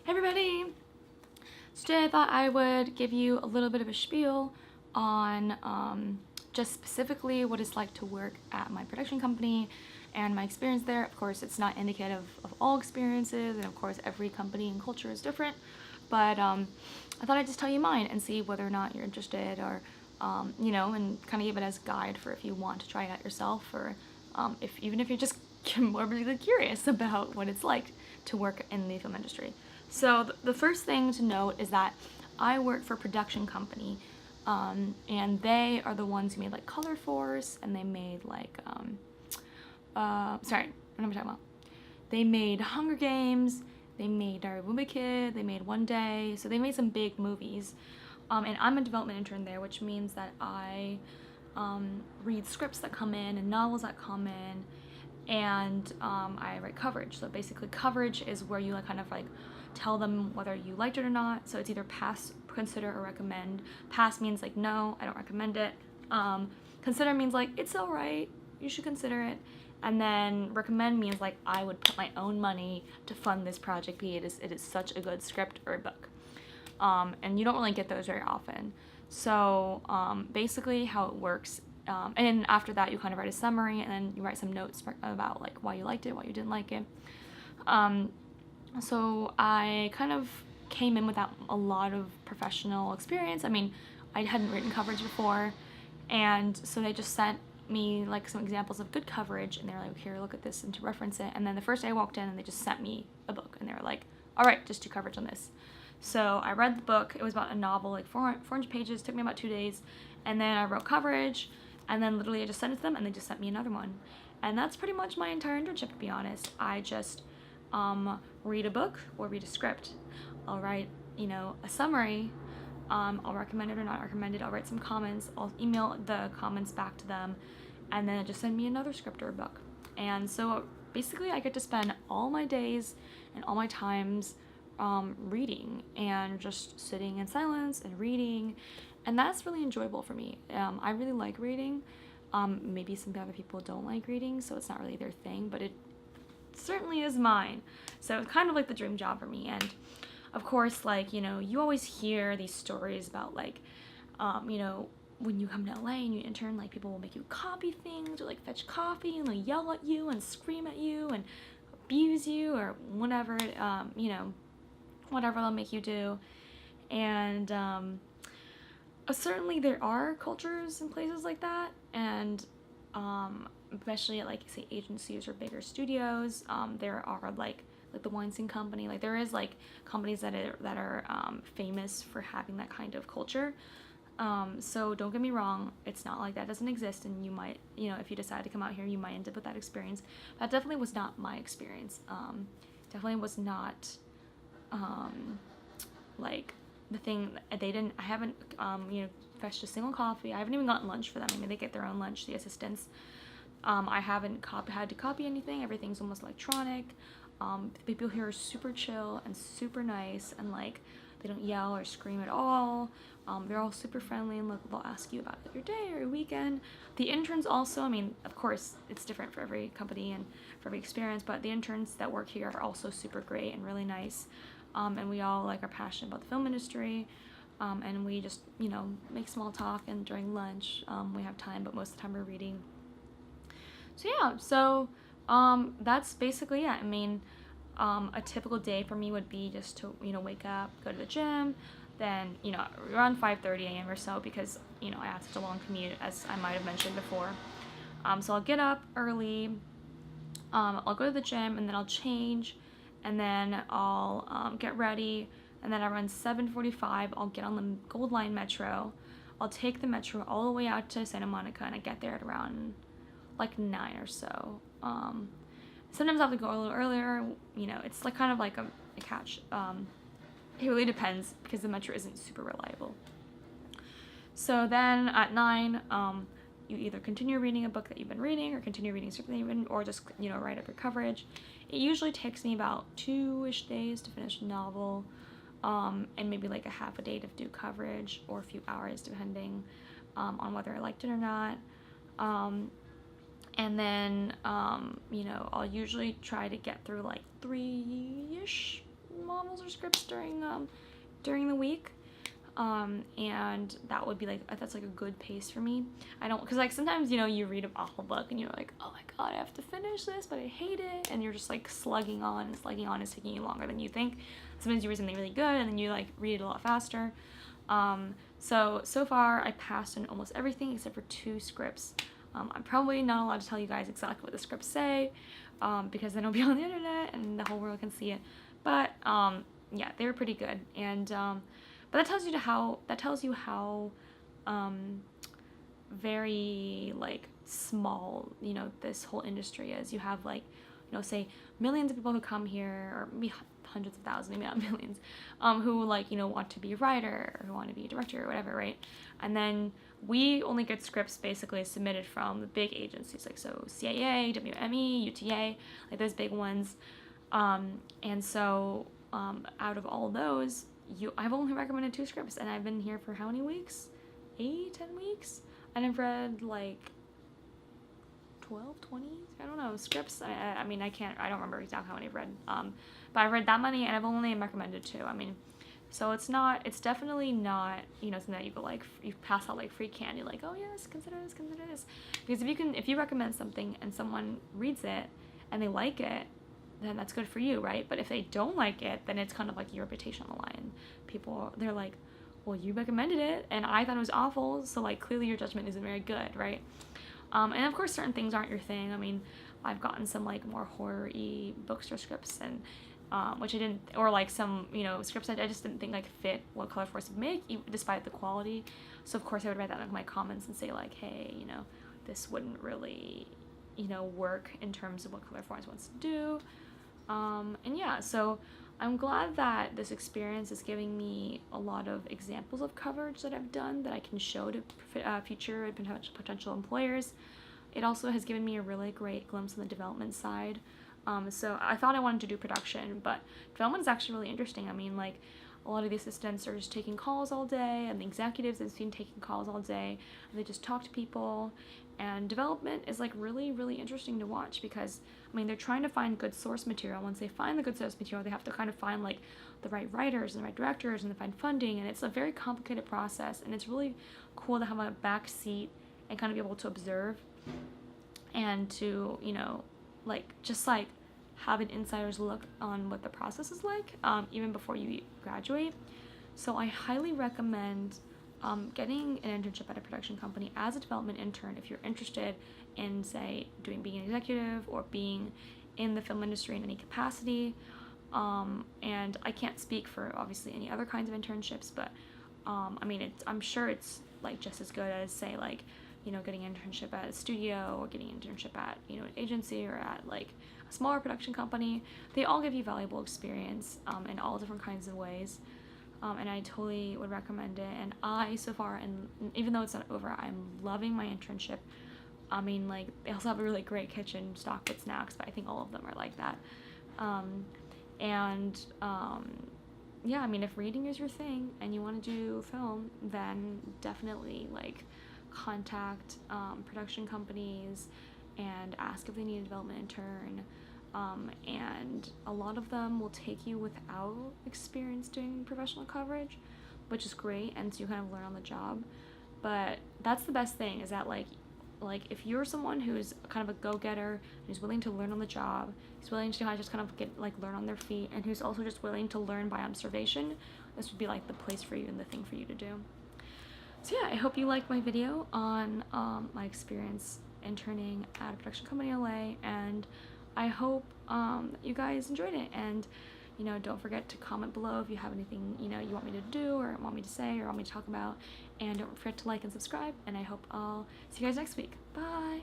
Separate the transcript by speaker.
Speaker 1: Hey everybody! So today I thought I would give you a little bit of a spiel on just specifically what it's like to work at my production company and my experience there. Of course, it's not indicative of all experiences, and of course every company and culture is different, but I thought I'd just tell you mine and see whether or not you're interested, or and kind of give it as a guide for if you want to try it out yourself, or even if you're just morbidly curious about what it's like to work in the film industry. So the first thing to note is that I work for a production company, and they are the ones who made like Color Force, and they made like, sorry, what am I talking about? They made Hunger Games, they made Diary of a Wimpy Kid, they made One Day, so they made some big movies. And I'm a development intern there, which means that I read scripts that come in and novels that come in, and I write coverage. So basically coverage is where you kind of like tell them whether you liked it or not. So it's either pass, consider, or recommend. Pass means like no, I don't recommend it. Consider means like it's alright, you should consider it. And then recommend means like I would put my own money to fund this project because it is such a good script or book. And you don't really get those very often. So basically how it works, and after that you kind of write a summary, and then you write some notes about like why you liked it, why you didn't like it. So I kind of came in without a lot of professional experience. I mean, I hadn't written coverage before, and so they just sent me like some examples of good coverage, and they were like, here, look at this, and to reference it. And then the first day I walked in, and they just sent me a book, and they were like, all right, just do coverage on this. So I read the book. It was about a novel, like 400 pages. It took me about 2 days, and then I wrote coverage, and then literally I just sent it to them, and they just sent me another one. And that's pretty much my entire internship, to be honest. I just read a book or read a script. I'll write, a summary. I'll recommend it or not recommend it. I'll write some comments. I'll email the comments back to them, and then just send me another script or a book. And so basically I get to spend all my days and all my times reading and just sitting in silence and reading, and that's really enjoyable for me. I really like reading. Maybe some other people don't like reading, so it's not really their thing, but it certainly is mine. So it's kind of like the dream job for me. And of course, like, you always hear these stories about like, when you come to LA and you intern, like people will make you copy things or like fetch coffee and like yell at you and scream at you and abuse you or whatever, whatever they'll make you do. And certainly there are cultures and places like that, and especially at like say agencies or bigger studios, there are like the Weinstein Company, like there is like companies that are famous for having that kind of culture. So don't get me wrong, it's not like that doesn't exist, and you might, if you decide to come out here, you might end up with that experience. That definitely was not my experience. Definitely was not like the thing. I haven't fetched a single coffee. I haven't even gotten lunch for them. I mean, they get their own lunch, the assistants. I haven't had to copy anything. Everything's almost electronic. The people here are super chill and super nice, and like they don't yell or scream at all. They're all super friendly, and they'll ask you about your day or your weekend. The interns also, I mean, of course, it's different for every company and for every experience, but the interns that work here are also super great and really nice. And we all like are passionate about the film industry, and we just make small talk, and during lunch we have time, but most of the time we're reading. So yeah, so that's basically it. I mean, a typical day for me would be just to wake up, go to the gym, then around 5:30 a.m. or so, because I have such a long commute, as I might have mentioned before. So I'll get up early, I'll go to the gym, and then I'll change, and then I'll get ready, and then around 7:45 I'll get on the Gold Line Metro. I'll take the metro all the way out to Santa Monica, and I get there at around like 9 or so. Sometimes I have to go a little earlier. It's like kind of like a catch. It really depends, because the metro isn't super reliable. So then at 9, you either continue reading a book that you've been reading, or continue reading something you've been, or just write up your coverage. It usually takes me about 2-ish days to finish a novel, and maybe like a half a day to do coverage, or a few hours depending on whether I liked it or not. And then I'll usually try to get through like 3-ish novels or scripts during the week. And that would be like, that's like a good pace for me. I don't, because like sometimes, you know, you read an awful book and you're like, oh my god, I have to finish this, but I hate it, and you're just like slugging on, and slugging on is taking you longer than you think. Sometimes you read something really good and then you like read it a lot faster. So far I passed in almost everything except for 2 scripts. I'm probably not allowed to tell you guys exactly what the scripts say, because then it'll be on the internet and the whole world can see it. But yeah, they were pretty good, and but that tells you how very like small, you know, this whole industry is. You have like, you know, say millions of people who come here, or maybe hundreds of thousands, maybe not millions, who like, you know, want to be a writer or who want to be a director or whatever, right? And then we only get scripts basically submitted from the big agencies, like so CAA, WME, UTA, like those big ones. And so out of all those, I've only recommended 2 scripts, and I've been here for how many weeks? 8, 10 weeks? And I've read like 12, 20, I don't know, scripts. I mean, I don't remember exactly how many I've read, but I've read that many, and I've only recommended 2. I mean, so it's definitely not, you know, something that you go like, you pass out like free candy, like, oh yes, consider this, because if you recommend something and someone reads it and they like it, then that's good for you, right? But if they don't like it, then it's kind of like your reputation on the line. People, they're like, well, you recommended it and I thought it was awful, so like clearly your judgment isn't very good, right? And of course certain things aren't your thing. I mean, I've gotten some like more horror-y books or scripts, and which I didn't, or like some, you know, scripts I just didn't think like fit what Color Force would make, despite the quality. So of course I would write that in my comments and say like, hey, you know, this wouldn't really, you know, work in terms of what Color Force wants to do. And yeah, so I'm glad that this experience is giving me a lot of examples of coverage that I've done that I can show to future potential employers. It also has given me a really great glimpse on the development side. So I thought I wanted to do production, but development is actually really interesting. I mean, like, a lot of the assistants are just taking calls all day, and the executives I've seen taking calls all day, and they just talk to people. And development is like really, really interesting to watch, because I mean, they're trying to find good source material. Once they find the good source material, they have to kind of find like the right writers and the right directors, and they find funding, and it's a very complicated process, and it's really cool to have a back seat and kind of be able to observe and to, you know, like just like have an insider's look on what the process is like, even before you graduate. So I highly recommend getting an internship at a production company as a development intern if you're interested in, say, being an executive or being in the film industry in any capacity. And I can't speak for obviously any other kinds of internships, but I mean, I'm sure it's like just as good as, say, like, you know, getting an internship at a studio or getting an internship at, you know, an agency or at like a smaller production company. They all give you valuable experience in all different kinds of ways. And I totally would recommend it. And I, so far, and even though it's not over, I'm loving my internship. I mean, like, they also have a really great kitchen stocked with snacks, but I think all of them are like that. Yeah, I mean, if reading is your thing and you want to do film, then definitely, like, contact production companies and ask if they need a development intern. And a lot of them will take you without experience doing professional coverage, which is great, and so you kind of learn on the job. But that's the best thing, is that like if you're someone who's kind of a go-getter, who's willing to learn on the job, who's willing to just kind of get like learn on their feet, and who's also just willing to learn by observation, this would be like the place for you and the thing for you to do. So yeah, I hope you liked my video on my experience interning at a production company in LA, and I hope you guys enjoyed it. And, you know, don't forget to comment below if you have anything, you know, you want me to do or want me to say or want me to talk about. And don't forget to like and subscribe. And I hope I'll see you guys next week. Bye!